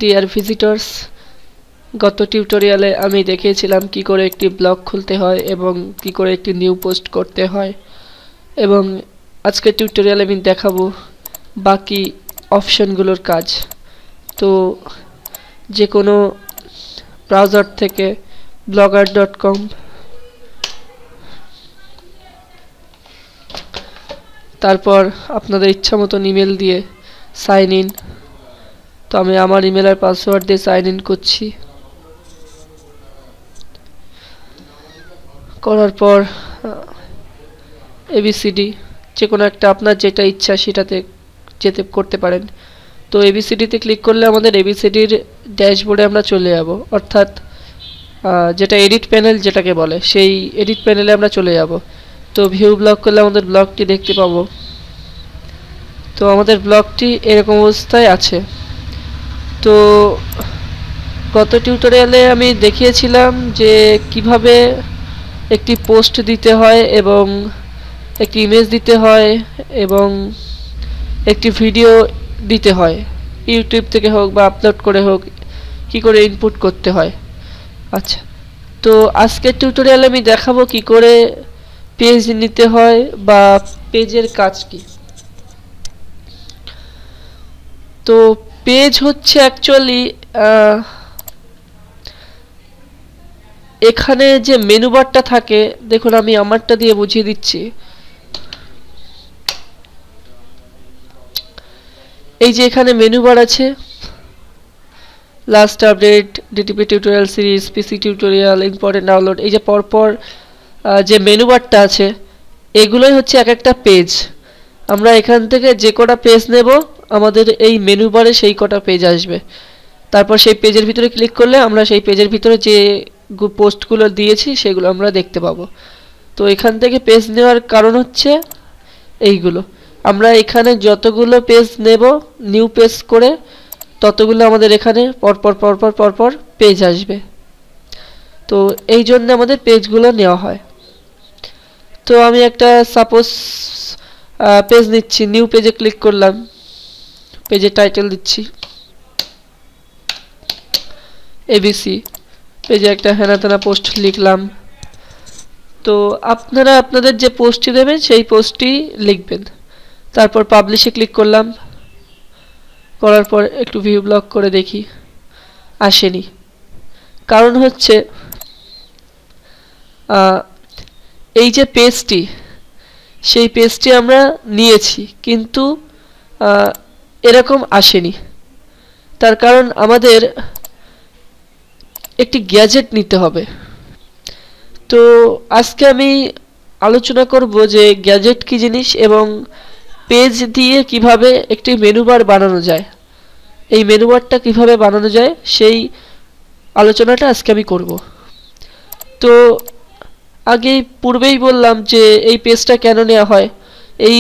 Deer visitors, গত টিউটোরিয়ালে আমি দেখিয়েছিলাম কি করে একটি ব্লগ খুলতে হয় এবং কি করে একটি নিউ পোস্ট করতে হয়, এবং আজকের টিউটোরিয়ালে আমি দেখাবো বাকি অপশনগুলোর কাজ। তো যে কোনো ব্রাউজার থেকে blogger.com তারপর আপনাদের ইচ্ছা মতন ইমেল দিয়ে সাইন ইন। তো আমি আমার ইমেল আর পাসওয়ার্ড দিয়ে সাইন ইন করছি। করার পর এবিসিডি যে কোনো একটা আপনার যেটা ইচ্ছা সেটাতে যেতে করতে পারেন। তো এবিসিডিতে ক্লিক করলে আমাদের এবিসিডির ড্যাশবোর্ডে আমরা চলে যাব, অর্থাৎ যেটা এডিট প্যানেল যেটাকে বলে, সেই এডিট প্যানেলে আমরা চলে যাব। তো ভিউ ব্লগ করলে আমাদের ব্লগটি দেখতে পাবো। তো আমাদের ব্লগটি এরকম অবস্থায় আছে। তো গত টিউটোরিয়ালে আমি দেখিয়েছিলাম যে কিভাবে একটি পোস্ট দিতে হয় এবং একটি ইমেজ দিতে হয় এবং একটি ভিডিও দিতে হয়, ইউটিউব থেকে হোক বা আপলোড করে হোক, কি করে ইনপুট করতে হয়। আচ্ছা, তো আজকের টিউটোরিয়ালে আমি দেখাবো কি করে পেজ নিতে হয় বা পেজের কাজ কি। তো পেজ হচ্ছে অ্যাকচুয়ালি এখানে যে মেনু বারটা থাকে, দেখুন আমি আমারটা দিয়ে বুঝিয়ে দিচ্ছি। এই যে এখানে মেনু বার আছে, last update, DTP tutorial series, PC tutorial, important download, এই যে পরপর যে মেনু বারটা আছে এগুলোই হচ্ছে এক একটা পেজ। আমরা এখান থেকে যে কটা পেজ নেব আমাদের এই মেনু বারে সেই কটা পেজ আসবে। তারপর সেই পেজের ভিতরে ক্লিক করলে আমরা সেই পেজের ভিতরে যে পোস্টগুলো দিয়েছি সেগুলো আমরা দেখতে পাবো। তো এখান থেকে পেজ নেওয়ার কারণ হচ্ছে এইগুলো, আমরা এখানে যতগুলো পেজ নেব নিউ পেজ করে ততগুলো আমাদের এখানে পরপর পরপর পরপর পেজ আসবে। তো এই জন্য আমাদের পেজগুলো নেওয়া হয়। তো আমি একটা সাপোজ পেজ নিচ্ছি, নিউ পেজে ক্লিক করলাম, পেজের টাইটেল দিচ্ছি এবিসি, পেজে একটা হেনাতেনা পোস্ট লিখলাম। তো আপনারা আপনাদের যে পোস্টটি দেবেন সেই পোস্টটি লিখবেন। তারপর পাবলিশে ক্লিক করলাম, করার পর একটু ভিউ ব্লগ করে দেখি, আসেনি। কারণ হচ্ছে এই যে পেজটি, সেই পেজটি আমরা নিয়েছি কিন্তু এরকম আসেনি। তার কারণ আমাদের একটি গ্যাজেট নিতে হবে। তো আজকে আমি আলোচনা করব যে গ্যাজেট কি জিনিস এবং পেজ দিয়ে কিভাবে একটি মেনু বার বানানো যায়, এই মেনু বারটা কিভাবে বানানো যায় সেই আলোচনাটা আজকে আমি করব। তো আগে পূর্বেই বললাম যে এই পেজটা কেন নেওয়া হয়। এই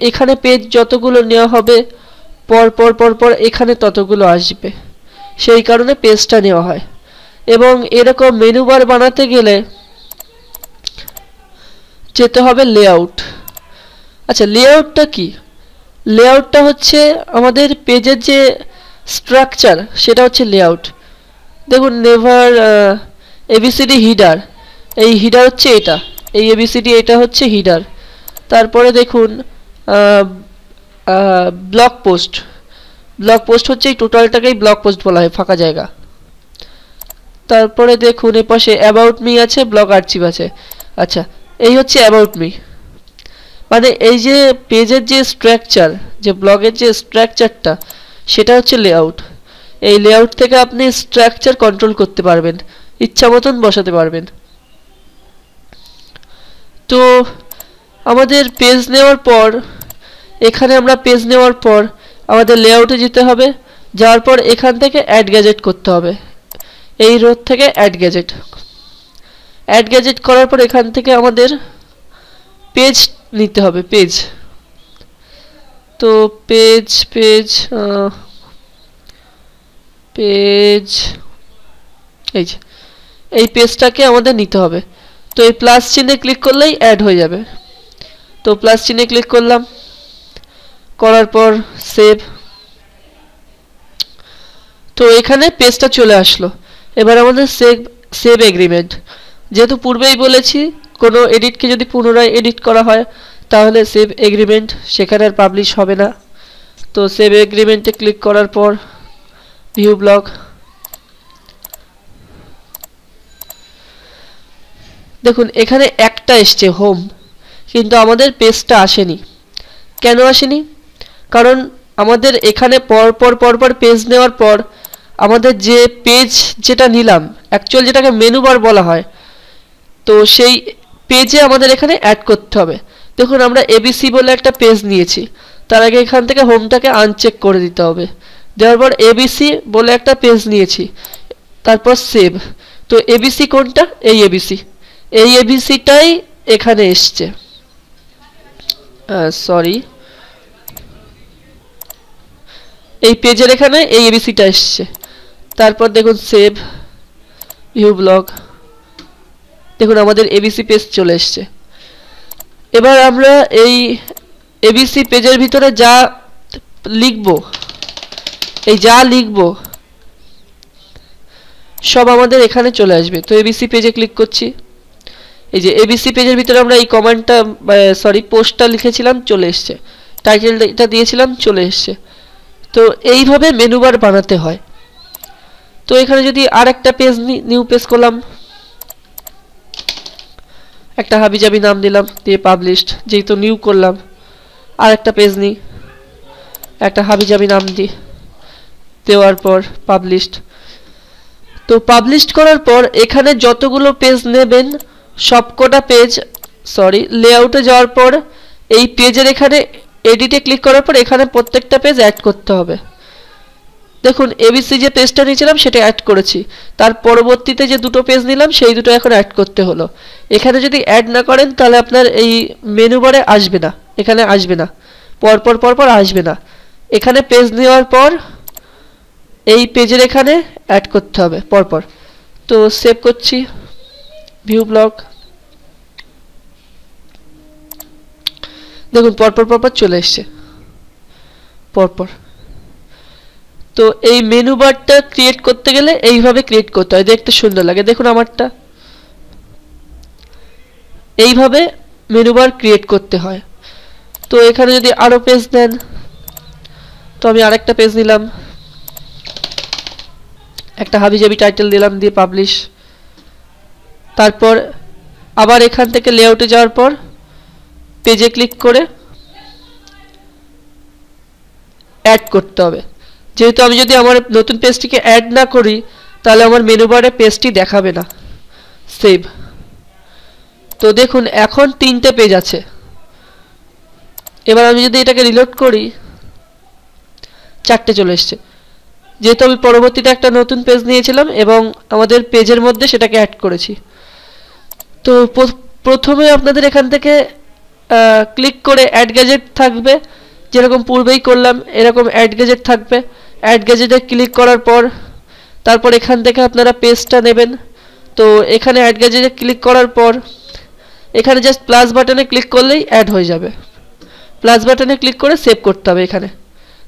এখানে পেজ যতগুলো নেওয়া হবে পর পর পর পর এখানে ততগুলো আসবে, সেই কারণে পেজটা নেওয়া হয়। এবং এরকম মেনু বার বানাতে গেলে যেতে হবে লেআউট। আচ্ছা, লেআউটটা কি? লেআউটটা হচ্ছে আমাদের পেজের যে স্ট্রাকচার সেটা হচ্ছে লেআউট। দেখুন নেভার এবিসিডি হিডার, এই হিডার হচ্ছে এটা, এই এবিসিডি এটা হচ্ছে হিডার। তারপরে দেখুন ব্লগ পোস্ট, ব্লগ পোস্ট হচ্ছে এই টোটালটাকেই ব্লগ পোস্ট বলা হয়, ফাঁকা জায়গা। তারপরে দেখুন এ পাশে অ্যাবাউট মি আছে, ব্লগ আর্চিভ আছে। আচ্ছা, এই হচ্ছে অ্যাবাউট মি, মানে এই যে পেজের যে স্ট্রাকচার, যে ব্লগের যে স্ট্রাকচারটা সেটা হচ্ছে লেআউট। এই লেআউট থেকে আপনি স্ট্রাকচার কন্ট্রোল করতে পারবেন, ইচ্ছা মতন বসাতে পারবেন। তো আমাদের পেজ নেওয়ার পর, এখানে আমরা পেজ নেওয়ার পর আমাদের লেআউটে যেতে হবে, যাওয়ার পর এখান থেকে অ্যাড গ্যাজেট করতে হবে, এই রো থেকে অ্যাড গ্যাজেট। অ্যাড গ্যাজেট করার পর এখান থেকে আমাদের পেজ নিতে হবে, পেজ। তো পেজ পেজ পেজ এই যে এই পেজটাকে আমাদের নিতে হবে। তো এই প্লাস চিহ্নে ক্লিক করলেই অ্যাড হয়ে যাবে। তো প্লাস চিহ্নে ক্লিক করলাম, করার পর সেভ। তো তো এখানে পেজটা চলে আসলো। এবার আমাদের সেভ এগ্রিমেন্ট, যেহেতু পূর্বেই বলেছি কোনো এডিটকে যদি পুনরায় এডিট করা হয় তাহলে সেভ এগ্রিমেন্ট সেখানে আর পাবলিশ হবে না। তো সেভ এগ্রিমেন্টে ক্লিক করার পর ভিউ ব্লগ, দেখুন এখানে একটা এসছে হোম, কিন্তু আমাদের পেজটা আসেনি। কেন আসেনি? কারণ আমাদের এখানে পরপর পেজ নেওয়ার পর আমাদের যে পেজ যেটা নিলাম, অ্যাকচুয়াল যেটাকে মেনু বার বলা হয়, তো সেই পেজে আমাদের এখানে অ্যাড করতে হবে। দেখুন আমরা এবিসি বলে একটা পেজ নিয়েছি, তার আগে এখান থেকে হোমটাকে আনচেক করে দিতে হবে। দেওয়ার পর এবিসি বলে একটা পেজ নিয়েছি, তারপর সেভ। তো এবিসি কোনটা? এই এবিসিটাই এখানে এসছে, সরি, এই পেজের এখানে এই এবিসিটা এসছে। তারপর দেখুন সেভ ভিউ ব্লগ, দেখুন আমাদের এবিসি পেজ চলে এসছে। এবার আমরা এই এবিসি পেজের ভিতরে যা লিখব, সব আমাদের এখানে চলে আসবে। তো এবিসি পেজে ক্লিক করছি, এই যে এবিসি পেজের ভিতরে আমরা এই কমান্ডটা পোস্টটা লিখেছিলাম, চলে এসছে, টাইটেলটা দিয়েছিলাম, চলে এসছে। তো এইভাবে মেনু বার বানাতে হয়। তো এখানে যদি আর একটা পেজ নিউ পেজ করলাম, একটা হাবিজাবি নাম দিলাম, দিয়ে পাবলিশড, যেহেতু নিউ করলাম। আর একটা পেজ নিই, একটা হাবিজাবি নাম দিই, দেওয়ার পর পাবলিশড। তো পাবলিশড করার পর এখানে যতগুলো পেজ নেবেন সবকটা পেজ, লেআউটে যাওয়ার পর এই পেজের এখানে এডিটে ক্লিক করার পর এখানে প্রত্যেকটা পেজ অ্যাড করতে হবে। দেখুন এবিসি যে পেজটা নিয়েছিলাম সেটা অ্যাড করেছি, তার পরবর্তীতে যে দুটো পেজ নিলাম সেই দুটো এখন অ্যাড করতে হলো। এখানে যদি অ্যাড না করেন তাহলে আপনার এই মেনু বারে আসবে না, এখানে আসবে না, পরপর আসবে না। এখানে পেজ নেওয়ার পর এই পেজের এখানে অ্যাড করতে হবে পরপর। তো সেভ করছি ভিউ ব্লগ, দেখুন পরপর চলে এসছে পরপর। তো এই মেনু বারটা ক্রিয়েট করতে গেলে এইভাবে ক্রিয়েট করতে হয়, দেখতে সুন্দর লাগে। দেখুন আমারটা এইভাবে মেনু বার ক্রিয়েট করতে হয়। তো এখানে যদি আরো পেজ দেন, তো আমি আরেকটা পেজ নিলাম, একটা হাবিজাবি টাইটেল দিলাম, দিয়ে পাবলিশ। তারপর আবার এখান থেকে লেআউটে যাওয়ার পর পেজে ক্লিক করে অ্যাড করতে হবে। যেহেতু আমি যদি আমার নতুন পেজটিকে অ্যাড না করি তাহলে আমার মেনু বারে পেজটি দেখাবে না। সেভ। তো দেখুন এখন 3টে পেজ আছে। এবার আমি যদি এটাকে রিলোড করি 4টে চলে এসছে, যেহেতু আমি পরবর্তীতে একটা নতুন পেজ নিয়েছিলাম এবং আমাদের পেজের মধ্যে সেটাকে অ্যাড করেছি। তো প্রথমে আপনাদের এখান থেকে ক্লিক করে অ্যাড গ্যাজেট থাকবে, যেরকম পূর্বেই করলাম এরকম অ্যাড গ্যাজেট থাকবে। অ্যাড গ্যাজেটে ক্লিক করার পর তারপর এখান থেকে আপনারা পেজটা নেবেন। তো এখানে অ্যাড গ্যাজেটে ক্লিক করার পর এখানে জাস্ট প্লাস বাটনে ক্লিক করলেই অ্যাড হয়ে যাবে। প্লাস বাটনে ক্লিক করে সেভ করতে হবে এখানে।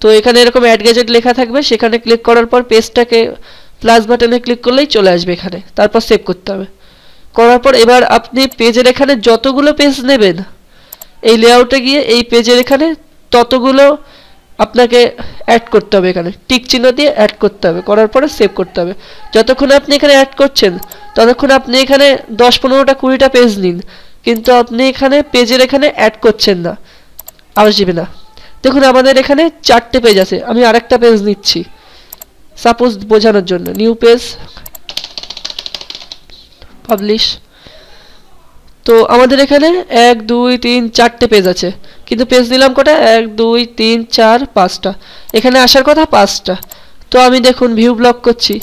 তো এখানে এরকম অ্যাড গ্যাজেট লেখা থাকবে, সেখানে ক্লিক করার পর পেজটাকে প্লাস বাটনে ক্লিক করলেই চলে আসবে এখানে, তারপর সেভ করতে হবে। করার পর এবার আপনি পেজের এখানে যতগুলো পেজ নেবেন এই লেআউটে গিয়ে এই পেজের এখানে ততগুলো আপনাকে অ্যাড করতে হবে, এখানে টিক চিহ্ন দিয়ে অ্যাড করতে হবে, করার পরে সেভ করতে হবে। যতক্ষণ আপনি এখানে অ্যাড করছেন ততক্ষণ আপনি এখানে 10-15টা 20টা পেজ নিন, কিন্তু আপনি এখানে পেজের এখানে অ্যাড করছেন না, আসবে না। দেখুন আমাদের এখানে 4টে পেজ আছে, আমি আরেকটা পেজ নিচ্ছি সাপোজ বোঝানোর জন্য। New page, publish. তো আমাদের এখানে 1 2 3 4টে পেজ আছে, কিন্তু পেজ নিলাম কটা? 1 2 3 4 5টা, এখানে আসার কথা 5টা। তো আমি দেখুন ভিউ ব্লক করছি,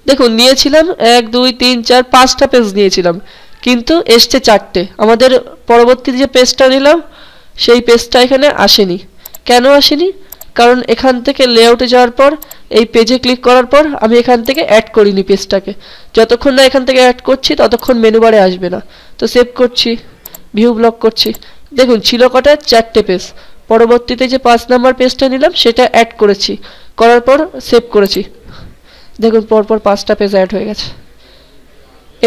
দেখুন নিয়েছিলাম 1 2 3 4 5টা পেজ নিয়েছিলাম, কিন্তু এসছে 4টে। আমাদের পরবর্তী যে পেজটা নিলাম সেই পেজটা এখানে আসেনি। কেন আসেনি? কারণ এখান থেকে লেআউটে যাওয়ার পর এই পেজে ক্লিক করার পর আমি এখান থেকে অ্যাড করিনি পেজটাকে। যতক্ষণ না এখান থেকে অ্যাড করছি ততক্ষণ মেনু বারে আসবে না। তো সেভ করছি, ভিউ ব্লক করছি। দেখুন ছিল কটা? 4টে পেজ, পরবর্তীতে যে 5 নাম্বার পেজটা নিলাম সেটা অ্যাড করেছি, করার পর সেভ করেছি। দেখুন পরপর 5টা পেজ অ্যাড হয়ে গেছে।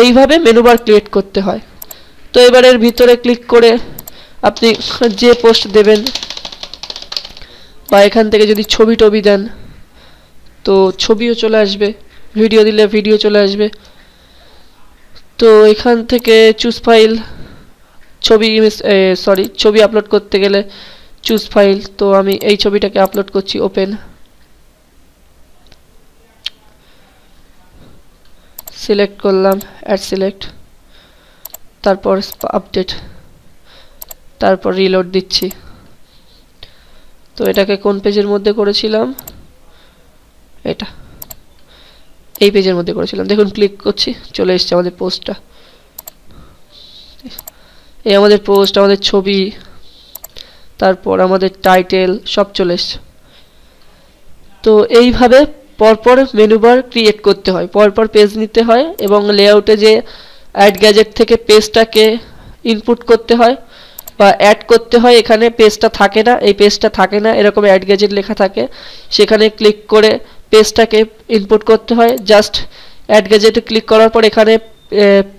এইভাবে মেনু বার ক্রিয়েট করতে হয়। তো এবার এর ভিতরে ক্লিক করে আপনি যে পোস্ট দেবেন বা এখান থেকে যদি ছবি টবি দেন তো ছবিও চলে আসবে, ভিডিও দিলে ভিডিও চলে আসবে। তো এখান থেকে চুজ ফাইল, ছবি আপলোড করতে গেলে চুজ ফাইল, তো আমি এই ছবিটাকে আপলোড করছি। ওপেন, সিলেক্ট করলাম, অ্যাড সিলেক্ট, তারপর আপডেট, তারপর রিলোড দিচ্ছি। তো এটাকে কোন পেজের মধ্যে করেছিলাম, এটা এই পেজের মধ্যে করেছিলাম। দেখুন ক্লিক করছি, চলে এসেছে আমাদের পোস্টটা। এই আমাদের পোস্ট, আমাদের ছবি, তারপর আমাদের টাইটেল সব চলে এসছে। তো এইভাবে পরপর মেনু বার ক্রিয়েট করতে হয়, পরপর পেজ নিতে হয় এবং লেআউটে যে অ্যাড গ্যাজেট থেকে পেজটাকে ইনপুট করতে হয় বা অ্যাড করতে হয়। এখানে পেজটা থাকে না, এই পেজটা থাকে না, এরকম অ্যাড গ্যাজেট লেখা থাকে, সেখানে ক্লিক করে পেজটাকে ইনপুট করতে হয়। জাস্ট অ্যাড গ্যাজেটে ক্লিক করার পর এখানে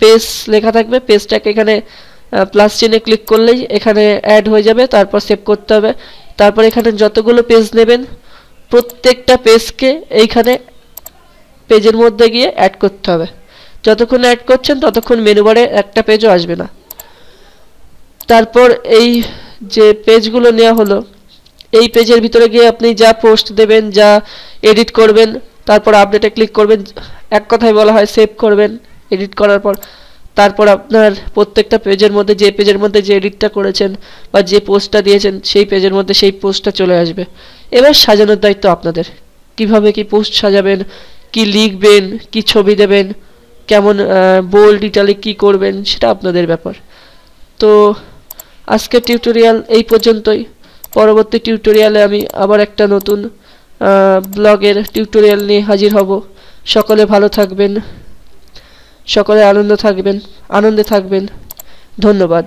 পেজ লেখা থাকবে, পেজটাকে এখানে প্লাস চিহ্নে ক্লিক করলেই এখানে অ্যাড হয়ে যাবে, তারপর সেভ করতে হবে। তারপর এখানে যতগুলো পেজ নেবেন প্রত্যেকটা পেজকে এইখানে পেজের মধ্যে গিয়ে অ্যাড করতে হবে। যতক্ষণ অ্যাড করছেন ততক্ষণ মেনু বারে একটা পেজও আসবে না। তারপর এই যে পেজগুলো নেওয়া হলো, এই পেজের ভিতরে গিয়ে আপনি যা পোস্ট দেবেন, যা এডিট করবেন, তারপর আপডেটে ক্লিক করবেন। এক কথায় বলা হয় সেভ করবেন এডিট করার পর। তারপর আপনার প্রত্যেকটা পেজের মধ্যে যে পেজের মধ্যে যে এডিটটা করেছেন বা যে পোস্টটা দিয়েছেন সেই পেজের মধ্যে সেই পোস্টটা চলে আসবে। এবার সাজানোর দায়িত্ব আপনাদের, কিভাবে কি পোস্ট সাজাবেন, কি লিখবেন, কি ছবি দেবেন, কেমন বোল্ড ইটালিক কি করবেন, সেটা আপনাদের ব্যাপার। তো আজকের টিউটোরিয়াল এই পর্যন্তই। পরবর্তী টিউটোরিয়ালে আমি আবার একটা নতুন ব্লগের টিউটোরিয়াল নিয়ে হাজির হব। সকলে ভালো থাকবেন, সকলে আনন্দে থাকবেন। ধন্যবাদ।